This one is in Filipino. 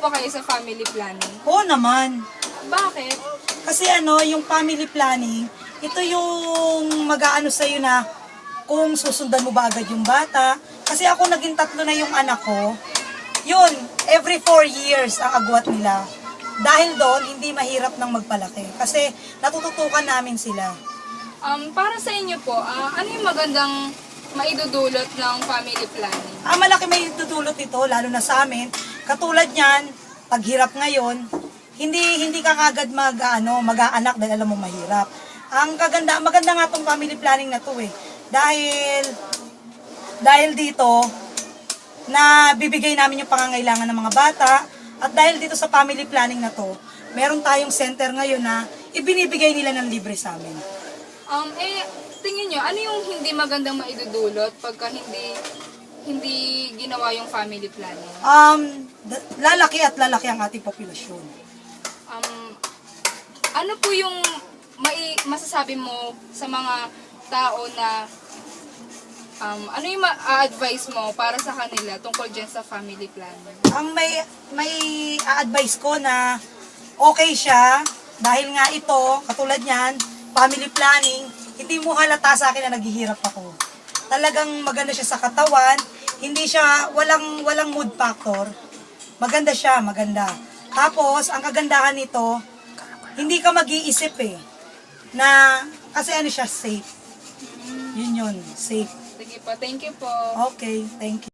ba kayo sa family planning? Oo naman. Bakit? Kasi yung family planning, ito yung mag-aano sa'yo na kung susundan mo ba agad yung bata. Kasi ako naging 3 na yung anak ko. Yun, every 4 years ang agwat nila. Dahil doon, hindi mahirap nang magpalaki. Kasi natututukan namin sila. Para sa inyo po, ano yung magandang maidudulot ng family planning? Malaki may tutulot ito, lalo na sa amin. Katulad niyan, paghirap ngayon, hindi ka kagad mag-aanak dahil alam mo mahirap. Maganda nga tong family planning na to eh. Dahil dito, na bibigay namin yung pangangailangan ng mga bata, at dahil dito sa family planning na to, meron tayong center ngayon na ibinibigay nila ng libre sa amin. Tingin nyo, ano yung hindi magandang maidudulot pagka hindi ginawa yung family planning? Lalaki at lalaki ang ating populasyon. Ano po yung masasabi mo sa mga tao na ano yung ma-advise mo para sa kanila tungkol dyan sa family planning? Ang may a-advise ko na okay siya dahil nga ito, katulad niyan, family planning, hindi mo halata sa akin na naghihirap ako. Talagang maganda siya sa katawan, hindi siya, walang mood factor. Maganda siya, maganda. Tapos, ang kagandahan nito, hindi ka mag-iisip na, kasi siya, safe. Yun, safe. Sige po, thank you po. Okay, thank you.